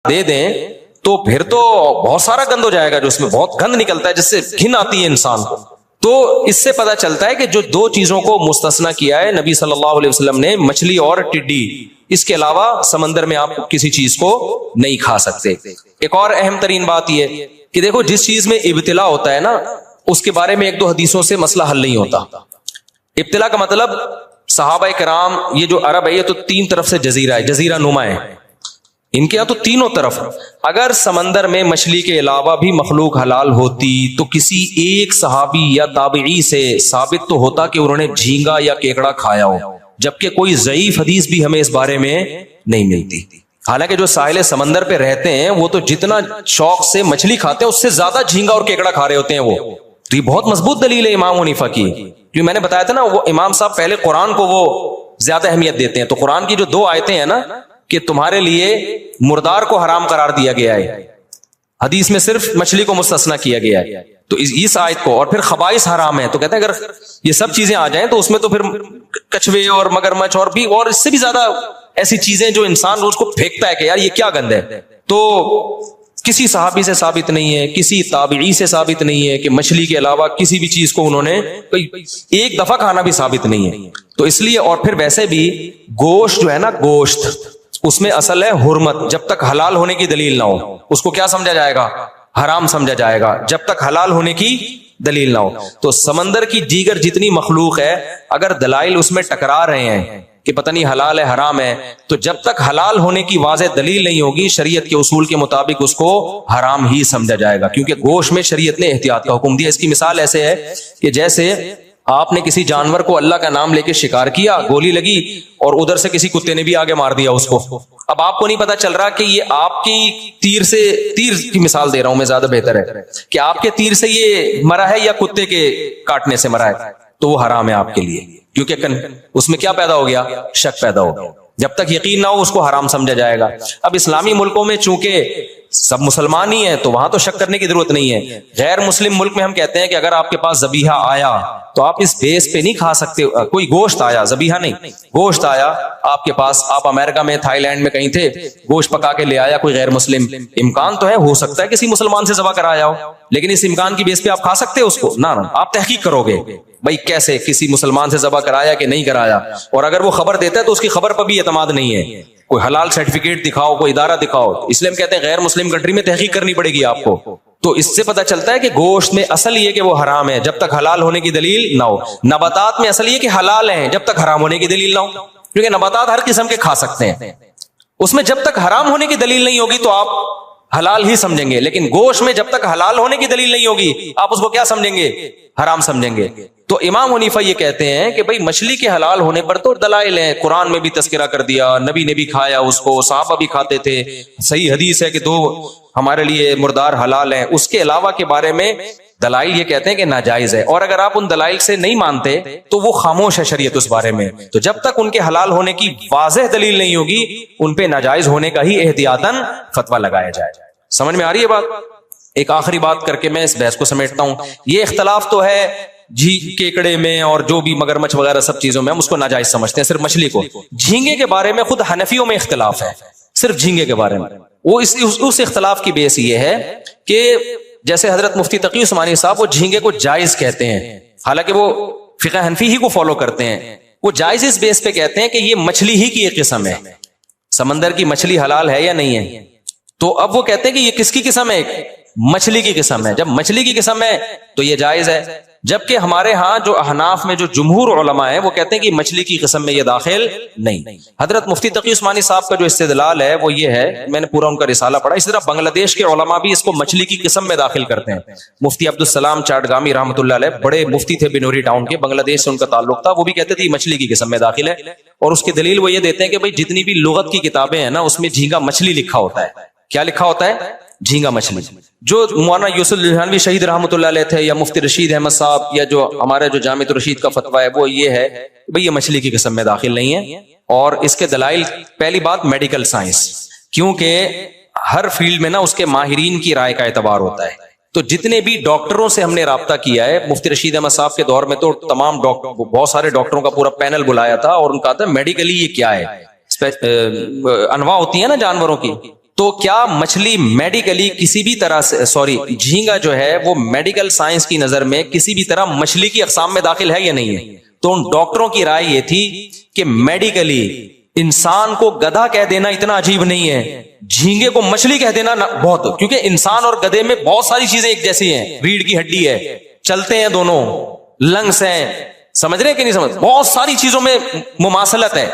دے دیں تو پھر تو بہت سارا گند ہو جائے گا، جو اس میں بہت گند نکلتا ہے جس سے گھن آتی ہے انسان کو. تو اس سے پتہ چلتا ہے کہ جو دو چیزوں کو مستثنا کیا ہے نبی صلی اللہ علیہ وسلم نے، مچھلی اور ٹڈی، اس کے علاوہ سمندر میں آپ کسی چیز کو نہیں کھا سکتے. ایک اور اہم ترین بات یہ کہ دیکھو جس چیز میں ابتلا ہوتا ہے نا، اس کے بارے میں ایک دو حدیثوں سے مسئلہ حل نہیں ہوتا. ابتلا کا مطلب صحابہ کرام، یہ جو عرب ہے یہ تو تین طرف سے جزیرہ ہے، جزیرہ نما ہے ان کے یہاں تو تینوں طرف. اگر سمندر میں مچھلی کے علاوہ بھی مخلوق حلال ہوتی تو کسی ایک صحابی یا تابعی سے ثابت تو ہوتا کہ انہوں نے جھینگا یا کیکڑا کھایا ہو، جبکہ کوئی ضعیف حدیث بھی ہمیں اس بارے میں نہیں ملتی. حالانکہ جو ساحل سمندر پہ رہتے ہیں وہ تو جتنا شوق سے مچھلی کھاتے ہیں اس سے زیادہ جھینگا اور کیکڑا کھا رہے ہوتے ہیں وہ. تو یہ بہت مضبوط دلیل ہے امام حنیفہ کی. جو میں نے بتایا تھا نا، وہ امام صاحب پہلے قرآن کو وہ زیادہ اہمیت دیتے ہیں. تو قرآن کی جو دو آیتیں ہیں نا کہ تمہارے لیے مردار کو حرام قرار دیا گیا ہے، حدیث میں صرف مچھلی کو مستثنا کیا گیا ہے، تو اس آیت کو، اور پھر خبائث حرام ہے. تو کہتے ہیں اگر یہ سب چیزیں آ جائیں تو اس میں تو پھر کچھوے اور مگرمچھ اور بھی اور اس سے بھی زیادہ ایسی چیزیں جو انسان روز کو پھینکتا ہے کہ یار یہ کیا گند ہے. تو کسی صحابی سے ثابت نہیں ہے، کسی تابعی سے ثابت نہیں ہے کہ مچھلی کے علاوہ کسی بھی چیز کو انہوں نے ایک دفعہ کھانا بھی ثابت نہیں ہے. تو اس لیے، اور پھر ویسے بھی گوشت جو ہے نا، گوشت اس میں اصل ہے حرمت. جب تک حلال ہونے کی دلیل نہ ہو اس کو کیا سمجھا جائے گا؟ حرام سمجھا جائے گا، جب تک حلال ہونے کی دلیل نہ ہو. تو سمندر کی دیگر جتنی مخلوق ہے، اگر دلائل اس میں ٹکرا رہے ہیں کہ پتہ نہیں حلال ہے حرام ہے، تو جب تک حلال ہونے کی واضح دلیل نہیں ہوگی شریعت کے اصول کے مطابق اس کو حرام ہی سمجھا جائے گا. کیونکہ گوشت میں شریعت نے احتیاط کا حکم دیا. اس کی مثال ایسے ہے کہ جیسے آپ نے کسی جانور کو اللہ کا نام لے کے شکار کیا، گولی لگی اور ادھر سے کسی کتے نے بھی آگے مار دیا اس کو. اب آپ کو نہیں پتا چل رہا کہ یہ آپ کی تیر کی مثال دے رہا ہوں میں، زیادہ بہتر ہے کہ آپ کے تیر سے یہ مرا ہے یا کتے کے کاٹنے سے مرا ہے، تو وہ حرام ہے آپ کے لیے. کیونکہ اس میں کیا پیدا ہو گیا؟ شک پیدا ہو گیا. جب تک یقین نہ ہو اس کو حرام سمجھا جائے گا. اب اسلامی ملکوں میں چونکہ سب مسلمان ہی ہیں تو وہاں تو شک کرنے کی ضرورت نہیں ہے. غیر مسلم ملک میں ہم کہتے ہیں کہ اگر آپ کے پاس ذبیحہ آیا تو آپ اس بیس پہ نہیں کھا سکتے. کوئی گوشت آیا، ذبیحہ نہیں، گوشت آیا آپ کے پاس، آپ امریکہ میں، تھائی لینڈ میں کہیں تھے، گوشت پکا کے لے آیا کوئی غیر مسلم. امکان تو ہے، ہو سکتا ہے کسی مسلمان سے ذبح کرایا ہو، لیکن اس امکان کی بیس پہ آپ کھا سکتے اس کو؟ نہ، آپ تحقیق کرو گے بھائی کیسے کسی مسلمان سے ذبح کرایا کہ نہیں کرایا. اور اگر وہ خبر دیتا ہے تو اس کی خبر پر بھی اعتماد نہیں ہے. کوئی حلال سرٹیفکیٹ دکھاؤ، کوئی ادارہ دکھاؤ. اس لیے ہم کہتے ہیں غیر مسلم کنٹری میں تحقیق کرنی پڑے گی آپ کو. تو اس سے پتہ چلتا ہے کہ گوشت میں اصل یہ کہ وہ حرام ہے جب تک حلال ہونے کی دلیل نہ ہو. نباتات میں اصل یہ کہ حلال ہیں جب تک حرام ہونے کی دلیل نہ ہو. کیونکہ نباتات ہر قسم کے کھا سکتے ہیں، اس میں جب تک حرام ہونے کی دلیل نہیں ہوگی تو آپ حلال ہی سمجھیں گے. لیکن گوشت میں جب تک حلال ہونے کی دلیل نہیں ہوگی آپ اس کو کیا سمجھیں گے؟ حرام سمجھیں گے. تو امام حنیفہ یہ کہتے ہیں کہ بھئی مچھلی کے حلال ہونے پر تو دلائل ہیں، قرآن میں بھی تذکرہ کر دیا، نبی نے بھی کھایا اس کو، صحابہ بھی کھاتے تھے، صحیح حدیث ہے کہ دو ہمارے لیے مردار حلال ہیں. اس کے علاوہ کے بارے میں دلائل یہ کہتے ہیں کہ ناجائز ہے. اور اگر آپ ان دلائل سے نہیں مانتے تو وہ خاموش ہے شریعت اس بارے میں. تو جب تک ان کے حلال ہونے کی واضح دلیل نہیں ہوگی ان پہ ناجائز ہونے کا ہی احتیاطاً فتویٰ لگایا جائے. سمجھ میں آ رہی ہے بات؟ ایک آخری بات کر کے میں اس بحث کو سمیٹتا ہوں. یہ اختلاف تو ہے کیکڑے میں اور جو بھی مگرمچھ وغیرہ سب چیزوں میں ہم اس کو ناجائز سمجھتے ہیں، صرف مچھلی کو. جھینگے کے بارے میں خود حنفیوں میں اختلاف ہے، صرف جھینگے کے بارے میں. وہ اس اختلاف کی بیس یہ ہے کہ جیسے حضرت مفتی تقی عثمانی صاحب وہ جھینگے کو جائز کہتے ہیں، حالانکہ وہ فقہ حنفی ہی کو فالو کرتے ہیں. وہ جائز اس بیس پہ کہتے ہیں کہ یہ مچھلی ہی کی ایک قسم ہے، سمندر کی مچھلی حلال ہے یا نہیں ہے. تو اب وہ کہتے ہیں کہ یہ کس کی قسم ہے؟ مچھلی کی قسم ہے. جب مچھلی کی قسم ہے تو یہ جائز ہے. جبکہ ہمارے ہاں جو احناف میں جو جمہور علماء ہیں وہ کہتے ہیں کہ مچھلی کی قسم میں یہ داخل نہیں. حضرت مفتی تقی عثمانی صاحب کا جو استدلال ہے وہ یہ ہے، میں نے پورا ان کا رسالہ پڑھا. اس طرح بنگلہ دیش کے علماء بھی اس کو مچھلی کی قسم میں داخل کرتے ہیں. مفتی عبدالسلام چاٹگامی رحمۃ اللہ علیہ، بڑے مفتی تھے بنوری ٹاؤن کے، بنگلہ دیش سے ان کا تعلق تھا، وہ بھی کہتے تھے یہ مچھلی کی قسم میں داخل ہے. اور اس کی دلیل وہ یہ دیتے ہیں کہ بھائی جتنی بھی لغت کی کتابیں ہیں نا اس میں جھینگا مچھلی لکھا ہوتا ہے. کیا لکھا ہوتا ہے؟ جھینگا مچھلی. جو مولانا یوسف الجہانوی شہید رحمۃ اللہ علیہ تھے، یا مفتی رشید احمد صاحب، یا جو ہمارے جو جامع رشید کا فتویٰ ہے وہ یہ ہے کہ بھئی یہ مچھلی کی قسم میں داخل نہیں ہے. اور اس کے دلائل، پہلی بات میڈیکل سائنس، کیونکہ ہر فیلڈ میں نا اس کے ماہرین کی رائے کا اعتبار ہوتا ہے. تو جتنے بھی ڈاکٹروں سے ہم نے رابطہ کیا ہے، مفتی رشید احمد صاحب کے دور میں تو تمام ڈاکٹر، بہت سارے ڈاکٹروں کا پورا پینل بلایا تھا اور ان کا تھا میڈیکلی یہ کیا ہے. انواع ہوتی ہیں نا جانوروں کی، تو کیا مچھلی میڈیکلی کسی بھی طرح سے جھینگا جو ہے وہ میڈیکل سائنس کی نظر میں کسی بھی طرح مچھلی کی اقسام میں داخل ہے یا نہیں ہے؟ تو ان ڈاکٹروں کی رائے یہ تھی کہ میڈیکلی انسان کو گدھا کہہ دینا اتنا عجیب نہیں ہے، جھینگے کو مچھلی کہہ دینا بہت، کیونکہ انسان اور گدھے میں بہت ساری چیزیں ایک جیسی ہیں، ریڑھ کی ہڈی ہے، چلتے ہیں دونوں، لنگس ہیں، سمجھ رہے ہیں کہ نہیں سمجھ، بہت ساری چیزوں میں مماثلت ہے.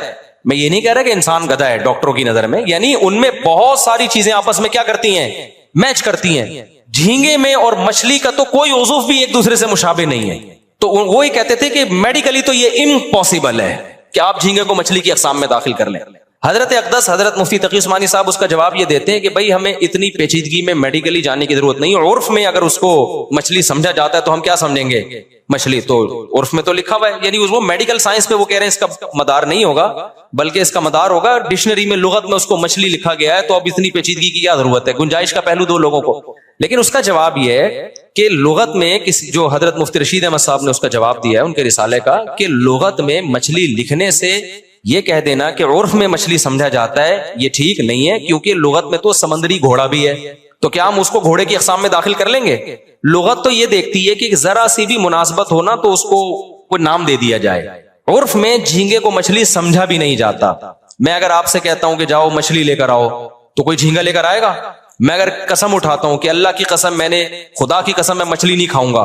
میں یہ نہیں کہہ رہا کہ انسان گدھا ہے ڈاکٹروں کی نظر میں، یعنی ان میں بہت ساری چیزیں آپس میں کیا کرتی ہیں، میچ کرتی ہیں. جھینگے میں اور مچھلی کا تو کوئی عضو بھی ایک دوسرے سے مشابہ نہیں ہے. تو وہی کہتے تھے کہ میڈیکلی تو یہ امپاسبل ہے کہ آپ جھینگے کو مچھلی کی اقسام میں داخل کر لیں. حضرت اقدس حضرت مفتی تقی عثمانی صاحب اس کا جواب یہ دیتے ہیں کہ بھائی ہمیں اتنی پیچیدگی میں میڈیکلی جانے کی ضرورت نہیں، عرف میں اگر اس کو مچھلی سمجھا جاتا ہے تو ہم کیا سمجھیں گے، مچھلی. تو عرف میں تو لکھا ہوا ہے، یعنی وہ میڈیکل سائنس پہ وہ کہہ رہے ہیں اس کا مدار نہیں ہوگا، بلکہ اس کا مدار ہوگا ڈکشنری میں، لغت میں اس کو مچھلی لکھا گیا ہے، تو اب اتنی پیچیدگی کی کیا ضرورت ہے، گنجائش کا پہلو دو لوگوں کو. لیکن اس کا جواب یہ ہے کہ لغت میں جو حضرت مفتی رشید احمد صاحب نے اس کا جواب دیا ہے ان کے رسالے کا، کہ لغت میں مچھلی لکھنے سے یہ کہہ دینا کہ عرف میں مچھلی سمجھا جاتا ہے یہ ٹھیک نہیں ہے، کیونکہ لغت میں تو سمندری گھوڑا بھی ہے، تو کیا ہم اس کو گھوڑے کی اقسام میں داخل کر لیں گے؟ لغت تو یہ دیکھتی ہے کہ ذرا سی بھی مناسبت ہونا تو اس کو کوئی نام دے دیا جائے. عرف میں جھینگے کو مچھلی سمجھا بھی نہیں جاتا. میں اگر آپ سے کہتا ہوں کہ جاؤ مچھلی لے کر آؤ تو کوئی جھینگا لے کر آئے گا؟ میں اگر قسم اٹھاتا ہوں کہ اللہ کی قسم، میں نے خدا کی قسم میں مچھلی نہیں کھاؤں گا،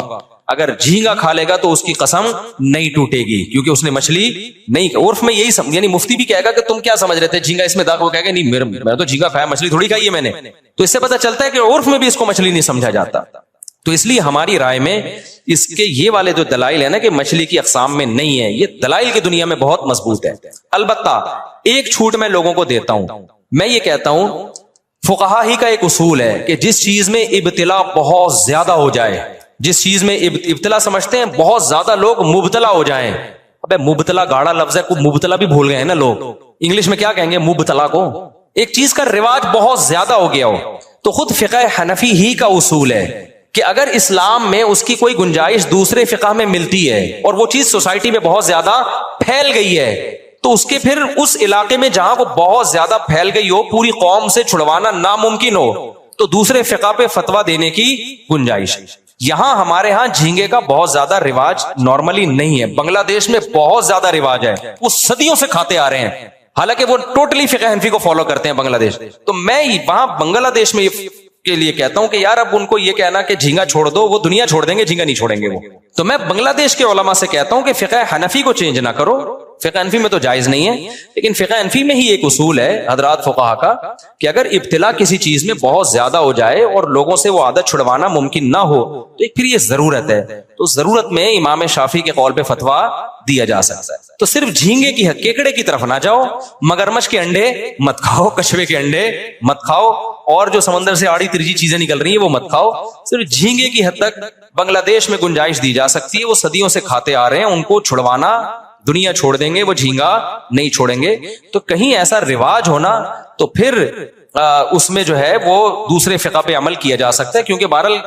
اگر جھینگا کھا لے گا تو اس کی قسم نہیں ٹوٹے گی، کیونکہ اس نے مچھلی نہیں. عرف میں یہی یعنی مفتی بھی کہے گا کہ تم کیا سمجھ رہے تھے جھینگا اس میں داخل، وہ کہے گا نہیں میں تو جھینگا کھایا، مچھلی تھوڑی کھائی ہے میں نے. تو اس سے پتہ چلتا ہے کہ عرف میں بھی اس کو مچھلی نہیں سمجھا جاتا. تو اس لیے ہماری رائے میں اس کے یہ والے جو دلائل ہیں نا کہ مچھلی کی اقسام میں نہیں ہے، یہ دلائل کی دنیا میں بہت مضبوط ہے. البتہ ایک چھوٹ میں لوگوں کو دیتا ہوں، میں یہ کہتا ہوں فقہا ہی کا ایک اصول ہے کہ جس چیز میں ابتلا بہت زیادہ ہو جائے، جس چیز میں ابتلا سمجھتے ہیں بہت زیادہ لوگ مبتلا ہو جائیں. ابے مبتلا گاڑا لفظ ہے، کوئی مبتلا بھی بھول گئے ہیں نا لوگ، انگلش میں کیا کہیں گے مبتلا کو. ایک چیز کا رواج بہت زیادہ ہو گیا ہو تو خود فقہ حنفی ہی کا اصول ہے کہ اگر اسلام میں اس کی کوئی گنجائش دوسرے فقہ میں ملتی ہے اور وہ چیز سوسائٹی میں بہت زیادہ پھیل گئی ہے تو اس کے پھر اس علاقے میں جہاں وہ بہت زیادہ پھیل گئی ہو، پوری قوم سے چھڑوانا ناممکن ہو، تو دوسرے فقہ پہ فتویٰ دینے کی گنجائش. یہاں ہمارے ہاں جھینگے کا بہت زیادہ رواج نارملی نہیں ہے، بنگلہ دیش میں بہت زیادہ رواج ہے، وہ صدیوں سے کھاتے آ رہے ہیں، حالانکہ وہ ٹوٹلی فقہ حنفی کو فالو کرتے ہیں بنگلہ دیش. تو میں وہاں بنگلہ دیش میں کے لیے کہتا ہوں کہ یار اب ان کو یہ کہنا کہ جھینگا چھوڑ دو، وہ دنیا چھوڑ دیں گے، جھینگا نہیں چھوڑیں گے وہ. تو میں بنگلہ دیش کے علماء سے کہتا ہوں کہ فقہ حنفی کو چینج نہ کرو، فقہ حنفی میں تو جائز نہیں ہے، لیکن فقہ حنفی میں ہی ایک اصول ہے حضرات فقہا کا کہ اگر ابتلا کسی چیز میں بہت زیادہ ہو جائے اور لوگوں سے وہ عادت چھڑوانا ممکن نہ ہو تو پھر یہ ضرورت ہے، تو ضرورت میں امام شافعی کے قول پہ فتویٰ دیا جا سکتا ہے. تو صرف جھینگے کی کیکڑے کی طرف نہ جاؤ، مگرمچھ کے انڈے مت کھاؤ، کچھوے کے انڈے مت کھاؤ، اور جو سمندر سے آڑی ترجی چیزیں نکل رہی ہیں وہ مت کھاؤ. صرف جھینگے کی حد تک بنگلہ دیش میں گنجائش دی جا سکتی ہے، وہ صدیوں سے کھاتے آ رہے ہیں، ان کو چھڑوانا دنیا چھوڑ دیں گے، وہ جھینگا نہیں چھوڑیں گے. تو کہیں ایسا رواج ہونا تو پھر اس میں جو ہے وہ دوسرے فقہ پہ عمل کیا جا سکتا ہے، کیونکہ بہرحال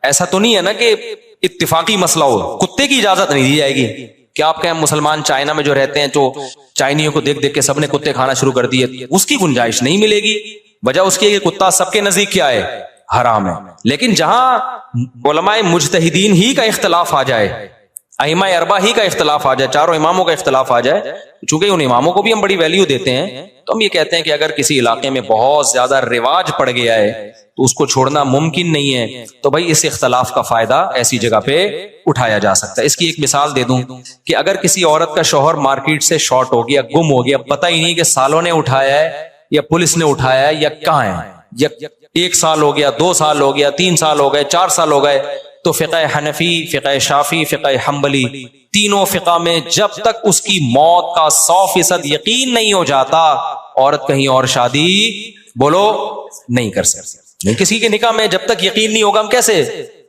ایسا تو نہیں ہے نا کہ اتفاقی مسئلہ ہو، کتے کی اجازت نہیں دی جائے گی. کیا آپ کہیں مسلمان چائنا میں جو رہتے ہیں تو چائنیوں کو دیکھ دیکھ کے سب نے کتے کھانا شروع کر دیے، اس کی گنجائش نہیں ملے گی. وجہ اس کی ہے کہ کتا سب کے نزدیک کیا ہے، حرام ہے. لیکن جہاں علماء مجتہدین ہی کا اختلاف آ جائے، ائمہ اربعہ ہی کا اختلاف آ جائے، چاروں اماموں کا اختلاف آ جائے، چونکہ ان اماموں کو بھی ہم بڑی ویلیو دیتے ہیں، تو ہم یہ کہتے ہیں کہ اگر کسی علاقے میں بہت زیادہ رواج پڑ گیا ہے تو اس کو چھوڑنا ممکن نہیں ہے، تو بھائی اس اختلاف کا فائدہ ایسی جگہ پہ اٹھایا جا سکتا ہے. اس کی ایک مثال دے دوں کہ اگر کسی عورت کا شوہر مارکیٹ سے شارٹ ہو گیا، گم ہو گیا، پتہ ہی نہیں کہ سالوں نے اٹھایا ہے یا پولیس نے اٹھایا ہے یا کہاں ہے، یا 1 سال ہو گیا، 2 سال ہو گیا، 3 سال ہو گئے، 4 سال ہو گئے، تو فقہ حنفی، فقہ شافعی، فقہ حنبلی، تینوں فقہ میں جب تک اس کی موت کا 100% یقین نہیں ہو جاتا، عورت کہیں اور شادی بولو نہیں کر سکتی. نہیں، کسی کے نکاح میں جب تک یقین نہیں ہوگا ہم کیسے،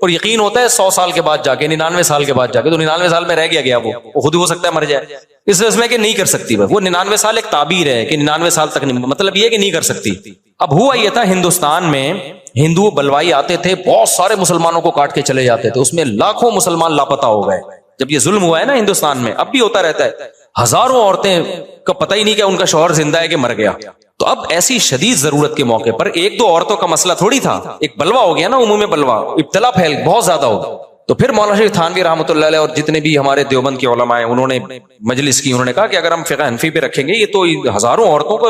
اور یقین ہوتا ہے 100 سال کے بعد جا کے، 99 سال کے بعد جا کے، تو 99 سال میں رہ گیا وہ خود ہو سکتا ہے مر جائے، اس وجہ میں کہ نہیں کر سکتی وہ 99 سال ایک تعبیر ہے کہ 99 سال تک نہیں، مطلب یہ کہ نہیں کر سکتی. اب ہوا یہ تھا ہندوستان میں ہندو بلوائی آتے تھے، بہت سارے مسلمانوں کو کاٹ کے چلے جاتے تھے، اس میں لاکھوں مسلمان لاپتہ ہو گئے. جب یہ ظلم ہوا ہے نا ہندوستان میں، اب بھی ہوتا رہتا ہے، ہزاروں عورتیں کا پتہ ہی نہیں کہ ان کا شوہر زندہ ہے کہ مر گیا. تو اب ایسی شدید ضرورت کے موقع پر ایک دو عورتوں کا مسئلہ تھوڑی تھا, ایک بلوا ہو گیا نا, عموم بلوا, ابتلا پھیل بہت زیادہ ہو. تو پھر مولانا شریف تھانوی رحمۃ اللہ علیہ اور جتنے بھی ہمارے دیوبند کے علماء ہیں انہوں نے مجلس کی, انہوں نے کہا کہ اگر ہم فقہ حنفی پہ رکھیں گے یہ تو ہزاروں عورتوں کو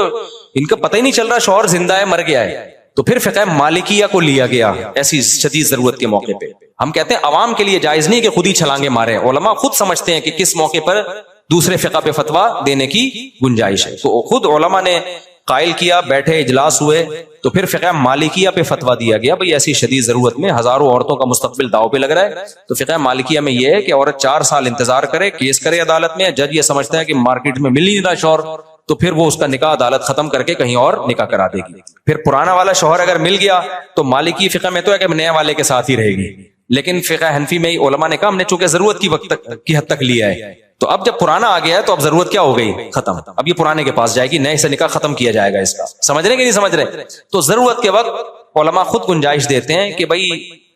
ان کا پتہ ہی نہیں چل رہا شوہر زندہ ہے مر گیا ہے. تو پھر فقہ مالکیہ کو لیا گیا ایسی شدید ضرورت کے موقع پہ. ہم کہتے ہیں عوام کے لیے جائز نہیں کہ خود ہی چھلانگے مارے, علماء خود سمجھتے ہیں کہ کس موقع پر دوسرے فقہ پہ فتویٰ دینے کی گنجائش ہے. تو خود علماء نے قائل کیا, بیٹھے اجلاس ہوئے, تو پھر فقہ مالکیہ پہ فتویٰ دیا گیا بھئی ایسی شدید ضرورت میں ہزاروں عورتوں کا مستقبل داؤ پہ لگ رہا ہے. تو فقہ مالکیہ میں یہ ہے کہ عورت 4 سال انتظار کرے, کیس کرے عدالت میں, جج یہ سمجھتا ہے کہ مارکیٹ میں مل ہی نہیں رہا شوہر, تو پھر وہ اس کا نکاح عدالت ختم کر کے کہیں اور نکاح کرا دے گی. پھر پرانا والا شوہر اگر مل گیا تو مالکی فقہ میں تو ہے کہ نئے والے کے ساتھ ہی رہے گی, لیکن فقہ حنفی میں علماء نے کہا ہم نے چونکہ ضرورت کی وقت تک کی حد تک لیا ہے, تو اب جب پرانا آ گیا ہے تو اب ضرورت کیا ہو گئی, ختم. اب یہ پرانے کے پاس جائے گی, نئے سے نکاح ختم کیا جائے گا اس کا. سمجھ رہے کہ نہیں سمجھ رہے؟ تو ضرورت کے وقت علماء خود گنجائش دیتے ہیں کہ بھائی,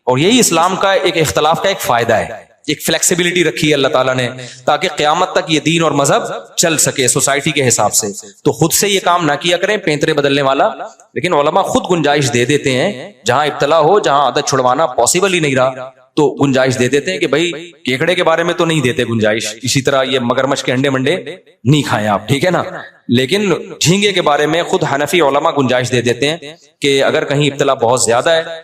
اور یہی اسلام کا ایک اختلاف کا ایک فائدہ ہے, ایک فلیکسیبلٹی رکھی ہے اللہ تعالیٰ نے تاکہ قیامت تک یہ دین اور مذہب چل سکے سوسائٹی کے حساب سے. تو خود سے یہ کام نہ کیا کریں پینترے بدلنے والا, لیکن علماء خود گنجائش دے دیتے ہیں جہاں ابتلا ہو, جہاں عادت چھڑوانا پاسبل ہی نہیں رہا تو گنجائش دے دیتے ہیں کہ بھائی کیکڑے کے بارے میں تو نہیں دیتے گنجائش, اسی طرح یہ مگرمچھ کے انڈے منڈے نہیں کھائیں آپ, ٹھیک ہے نا, لیکن جھینگے کے بارے میں خود حنفی علماء گنجائش دے دیتے ہیں کہ اگر کہیں ابتلا بہت زیادہ ہے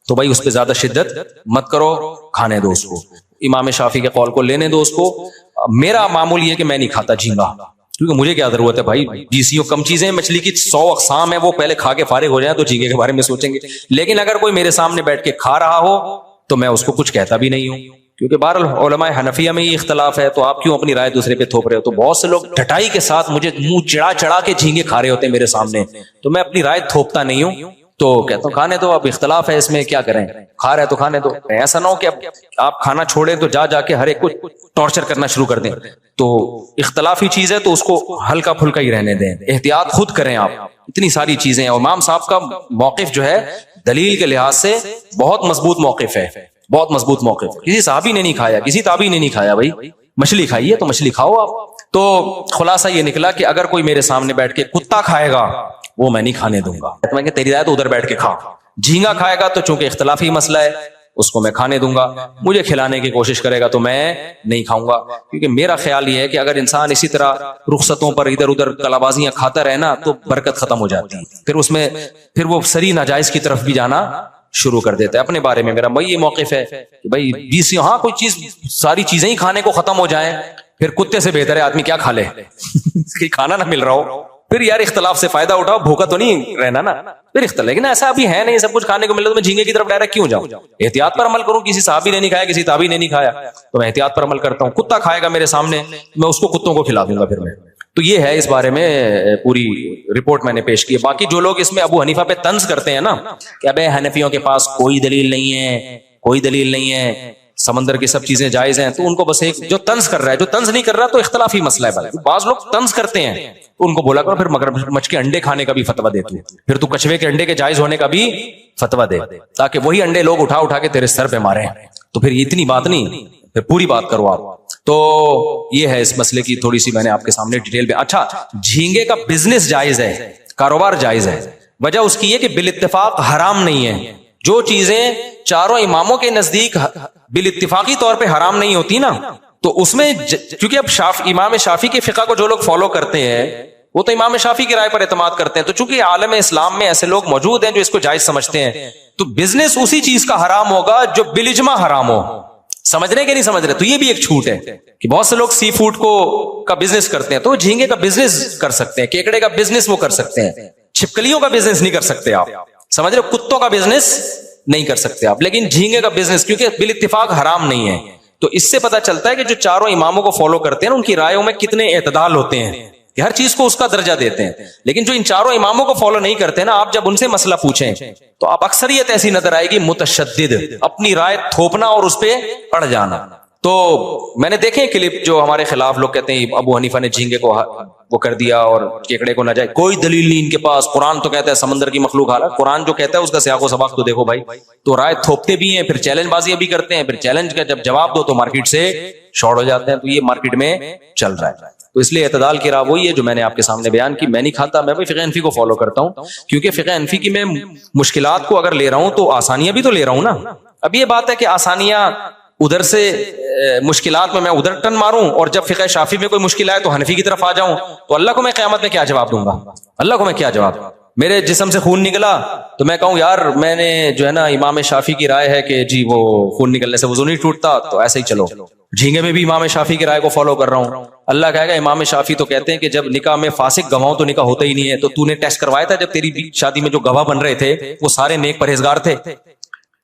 تو بھائی اس پہ زیادہ شدت مت کرو, کھانے دو اس کو. امام شافعی کے قول کو لینے دو اس کو. میرا معمول یہ کہ میں نہیں کھاتا جھینگا, کیونکہ مجھے کیا ضرورت ہے بھائی, جیسیوں کم چیزیں, مچھلی کی 100 اقسام ہے, وہ پہلے کھا کے فارغ ہو جائیں تو جھینگے کے بارے میں سوچیں گے. لیکن اگر کوئی میرے سامنے بیٹھ کے کھا رہا ہو تو میں اس کو کچھ کہتا بھی نہیں ہوں, کیونکہ بہرحال علماء حنفیہ میں یہ اختلاف ہے, تو آپ کیوں اپنی رائے دوسرے پہ تھوپ رہے ہو. تو بہت سے لوگ ڈھٹائی کے ساتھ مجھے منہ چڑا چڑا کے جھینگے کھا رہے ہوتے ہیں میرے سامنے, تو میں اپنی رائے تھوپتا نہیں ہوں, تو کہتا ہوں کھانے دو, اب اختلاف ہے اس میں کیا کریں, کھا رہے تو کھانے دو. ایسا نہ ہو کہ اب آپ کھانا چھوڑیں تو جا کے ہر ایک کو ٹارچر کرنا شروع کر دیں. تو اختلافی چیز ہے تو اس کو ہلکا پھلکا ہی رہنے دیں, احتیاط خود کریں آپ. اتنی ساری چیزیں ہیں. امام صاحب کا موقف جو ہے دلیل کے لحاظ سے بہت مضبوط موقف ہے, بہت مضبوط موقف. کسی صحابی نے نہیں کھایا, کسی تابعی نے نہیں کھایا, بھائی مچھلی کھائی ہے تو مچھلی کھاؤ آپ. تو خلاصہ یہ نکلا کہ اگر کوئی میرے سامنے بیٹھ کے کتا کھائے گا وہ میں نہیں کھانے دوں گا, میں کہ تیری رائے تو ادھر بیٹھ کے کھا. جھینگا کھائے گا تو چونکہ اختلافی مسئلہ ہے اس کو میں کھانے دوں گا, مجھے کھلانے کی کوشش کرے گا تو میں نہیں کھاؤں گا. کیونکہ میرا خیال یہ ہے کہ اگر انسان اسی طرح رخصتوں پر ادھر ادھر کلابازیاں کھاتا رہے نا تو برکت ختم ہو جاتی ہے, پھر اس میں پھر وہ سری ناجائز کی طرف بھی جانا شروع کر دیتا ہے. اپنے بارے میں میرا یہ موقف ہے کہ بھائی 20 ہاں کوئی چیز ساری چیزیں ہی کھانے کو ختم ہو جائیں, پھر کتے سے بہتر ہے آدمی کیا کھا لے, کھانا نہ مل رہا ہو, پھر یار اختلاف سے فائدہ اٹھاؤ, بھوکا تو نہیں رہنا نا, پھر اختلاف. لیکن ایسا ابھی ہے نہیں, سب کچھ کھانے کو مل رہا تو میں جھینگے کی طرف ڈائریکٹ کیوں جاؤں, احتیاط پر عمل کروں. کسی صحابی نے نہیں کھایا, کسی تابعی نے نہیں کھایا, تو میں احتیاط پر عمل کرتا ہوں. کتا کھائے گا میرے سامنے, میں اس کو کتوں کو کھلا دوں گا پھر میں. تو یہ ہے اس بارے میں پوری رپورٹ میں نے پیش کی. باقی جو لوگ اس میں ابو حنیفہ پہ طنز کرتے ہیں نا کہ ابے حنفیوں کے پاس کوئی دلیل نہیں ہے, کوئی دلیل نہیں ہے, سمندر کی سب چیزیں جائز ہیں, تو ان کو بس ایک جو طنز کر رہا ہے, جو طنز نہیں کر رہا تو اختلافی مسئلہ ہے. بھائی بعض لوگ طنز کرتے ہیں تو ان کو بولا کرو پھر مگرمچھ کے انڈے کھانے کا بھی فتویٰ دے, پھر تو کچھوے کے انڈے کے جائز ہونے کا بھی فتویٰ دے, تاکہ وہی انڈے لوگ اٹھا کے تیرے سر پہ مارے. تو پھر اتنی بات نہیں, پھر پوری بات کرو آپ. تو یہ ہے اس مسئلے کی تھوڑی سی میں نے آپ کے سامنے ڈیٹیل میں. اچھا, جھینگے کا بزنس جائز ہے, کاروبار جائز ہے. وجہ اس کی ہے کہ بالاتفاق حرام نہیں ہے. جو چیزیں چاروں اماموں کے نزدیک بالاتفاقی طور پہ حرام نہیں ہوتی نا, تو اس میں کیونکہ اب امام شافعی کے فقہ کو جو لوگ فالو کرتے ہیں وہ تو امام شافعی کی رائے پر اعتماد کرتے ہیں. تو چونکہ عالم اسلام میں ایسے لوگ موجود ہیں جو اس کو جائز سمجھتے ہیں, تو بزنس اسی چیز کا حرام ہوگا جو بالاجماع حرام ہو. سمجھ رہے کہ نہیں سمجھ رہے؟ تو یہ بھی ایک چھوٹ ہے کہ بہت سے لوگ سی فوڈ کا بزنس کرتے ہیں, تو جھینگے کا بزنس کر سکتے ہیں, کیکڑے کا بزنس وہ کر سکتے ہیں, چھپکلیوں کا بزنس نہیں کر سکتے آپ. سمجھ رہے, کتوں کا بزنس نہیں کر سکتے آپ, لیکن جھینگے کا بزنس کیونکہ بالاتفاق حرام نہیں ہے. تو اس سے پتا چلتا ہے کہ جو چاروں اماموں کو فالو کرتے ہیں ان کی رائےوں میں کتنے اعتدال ہوتے ہیں, کہ ہر چیز کو اس کا درجہ دیتے ہیں. لیکن جو ان چاروں اماموں کو فالو نہیں کرتے نا, آپ جب ان سے مسئلہ پوچھیں تو آپ اکثریت ایسی نظر آئے گی متشدد, اپنی رائے تھوپنا اور اس پہ اڑ جانا. تو میں نے دیکھے کلپ جو ہمارے خلاف لوگ کہتے ہیں ابو حنیفہ نے جھینگے کو وہ کر دیا اور کیکڑے کو نہ جائے, کوئی دلیل نہیں ان کے پاس. قرآن تو کہتا ہے سمندر کی مخلوق حالات, قرآن جو کہتا ہے اس کا سیاق و سباق تو دیکھو بھائی. تو رائے تھوپتے بھی ہیں, پھر چیلنج بازیاں بھی کرتے ہیں, پھر چیلنج کا جب جواب دو تو مارکیٹ سے شارٹ ہو جاتے ہیں. تو یہ مارکیٹ میں چل رہا ہے. تو اس لیے اعتدال کی راہ وہی ہے جو میں نے آپ کے سامنے بیان کی. میں نہیں کھاتا, میں بھی فقہ حنفی کو فالو کرتا ہوں, کیونکہ فقہ حنفی کی میں مشکلات کو اگر لے رہا ہوں تو آسانیاں بھی تو لے رہا ہوں نا. اب یہ بات ہے کہ آسانیاں ادھر سے مشکلات میں ادھر ٹن ماروں, اور جب فقہ شافعی میں کوئی مشکل آئے تو حنفی کی طرف آ جاؤں, تو اللہ کو میں قیامت میں کیا جواب دوں گا؟ اللہ کو میں کیا جواب؟ میرے جسم سے خون نکلا تو میں کہوں یار میں نے جو ہے نا امام شافعی کی رائے ہے کہ جی وہ خون نکلنے سے وضو نہیں ٹوٹتا, تو ایسے ہی چلو. جھینگے میں بھی امام شافعی کی رائے کو فالو کر رہا ہوں. اللہ کہے گا امام شافعی تو کہتے ہیں کہ جب نکاح میں فاسق گواہوں تو نکاح ہوتا ہی نہیں ہے, تو تو نے ٹیسٹ کروایا تھا جب تیری شادی میں جو گواہ بن رہے تھے وہ سارے نیک پرہیزگار تھے؟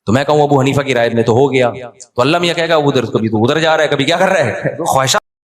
تو میں کہوں ابو حنیفہ کی رائے میں تو ہو گیا. تو اللہ میاں کہے گا ادھر کبھی تو ادھر جا رہا ہے, کبھی کیا کر رہا ہے, خواہشات